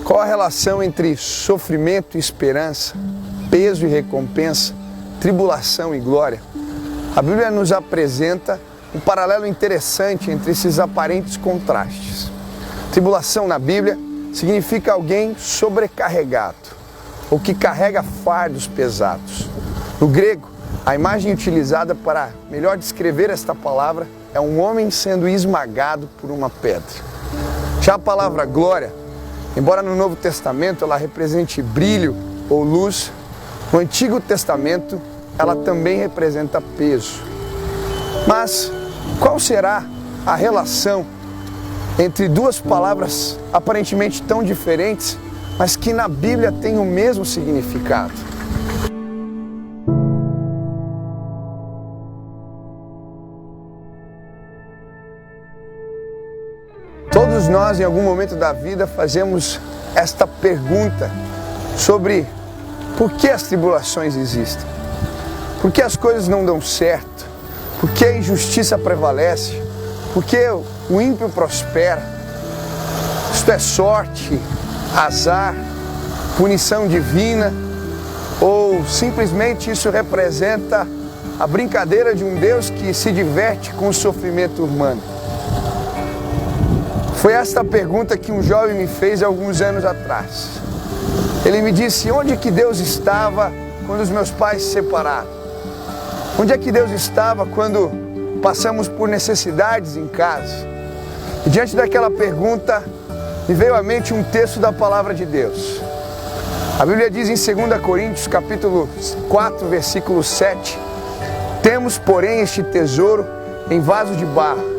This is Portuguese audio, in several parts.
Qual a relação entre sofrimento e esperança, peso e recompensa, tribulação e glória? A Bíblia nos apresenta um paralelo interessante entre esses aparentes contrastes. Tribulação na Bíblia significa alguém sobrecarregado, ou que carrega fardos pesados. No grego, a imagem utilizada para melhor descrever esta palavra é um homem sendo esmagado por uma pedra. Já a palavra glória, embora no Novo Testamento ela represente brilho ou luz, no Antigo Testamento ela também representa peso. Mas qual será a relação entre duas palavras aparentemente tão diferentes, mas que na Bíblia têm o mesmo significado? Todos nós, em algum momento da vida, fazemos esta pergunta sobre por que as tribulações existem, por que as coisas não dão certo, por que a injustiça prevalece, por que o ímpio prospera. Isto é sorte, azar, punição divina, ou simplesmente isso representa a brincadeira de um Deus que se diverte com o sofrimento humano? Foi esta pergunta que um jovem me fez alguns anos atrás. Ele me disse: onde é que Deus estava quando os meus pais se separaram? Onde é que Deus estava quando passamos por necessidades em casa? E diante daquela pergunta, me veio à mente um texto da palavra de Deus. A Bíblia diz em 2 Coríntios, capítulo 4, versículo 7, temos, porém, este tesouro em vaso de barro,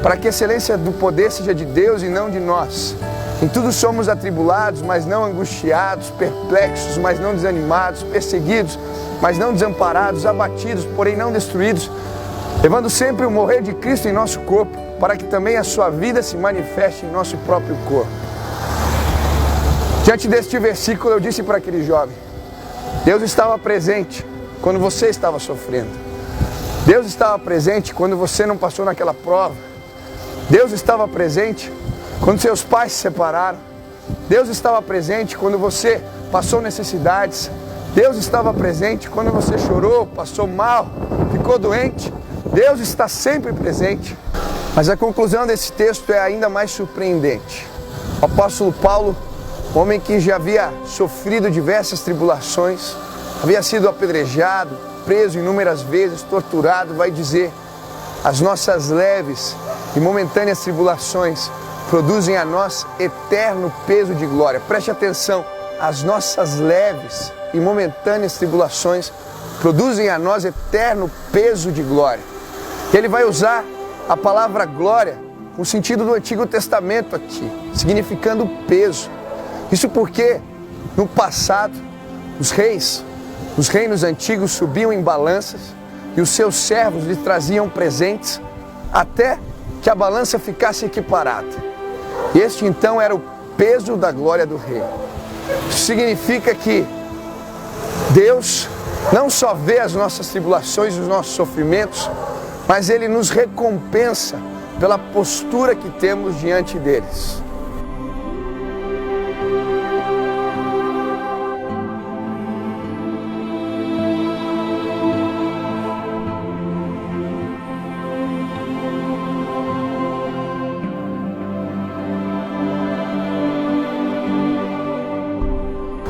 para que a excelência do poder seja de Deus e não de nós. Em tudo somos atribulados, mas não angustiados, perplexos, mas não desanimados, perseguidos, mas não desamparados, abatidos, porém não destruídos, levando sempre o morrer de Cristo em nosso corpo, para que também a sua vida se manifeste em nosso próprio corpo. Diante deste versículo eu disse para aquele jovem: Deus estava presente quando você estava sofrendo. Deus estava presente quando você não passou naquela prova. Deus estava presente quando seus pais se separaram. Deus estava presente quando você passou necessidades. Deus estava presente quando você chorou, passou mal, ficou doente. Deus está sempre presente. Mas a conclusão desse texto é ainda mais surpreendente. O apóstolo Paulo, homem que já havia sofrido diversas tribulações, havia sido apedrejado, preso inúmeras vezes, torturado, vai dizer: as nossas leves e momentâneas tribulações produzem a nós eterno peso de glória. Preste atenção, as nossas leves e momentâneas tribulações produzem a nós eterno peso de glória. Ele vai usar a palavra glória com o sentido do Antigo Testamento aqui, significando peso. Isso porque no passado os reinos antigos subiam em balanças e os seus servos lhe traziam presentes até que a balança ficasse equiparada. Este então era o peso da glória do rei. Isso significa que Deus não só vê as nossas tribulações e os nossos sofrimentos, mas Ele nos recompensa pela postura que temos diante deles.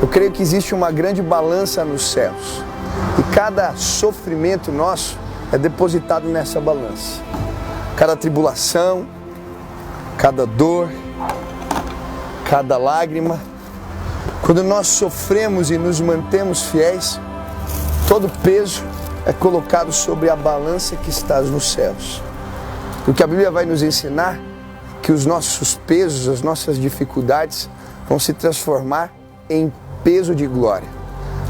Eu creio que existe uma grande balança nos céus e cada sofrimento nosso é depositado nessa balança. Cada tribulação, cada dor, cada lágrima, quando nós sofremos e nos mantemos fiéis, todo peso é colocado sobre a balança que está nos céus. Porque a Bíblia vai nos ensinar que os nossos pesos, as nossas dificuldades vão se transformar em peso de glória.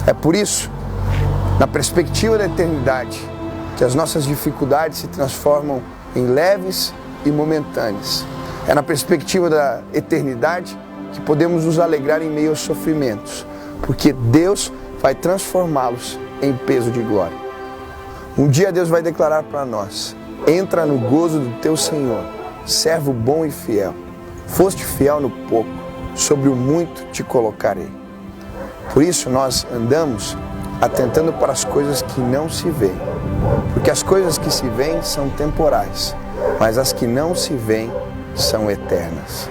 É por isso, na perspectiva da eternidade, que as nossas dificuldades se transformam em leves e momentâneas. É na perspectiva da eternidade que podemos nos alegrar em meio aos sofrimentos, porque Deus vai transformá-los em peso de glória. Um dia Deus vai declarar para nós: entra no gozo do teu Senhor, servo bom e fiel. Foste fiel no pouco, sobre o muito te colocarei. Por isso nós andamos atentando para as coisas que não se veem, porque as coisas que se veem são temporais, mas as que não se veem são eternas.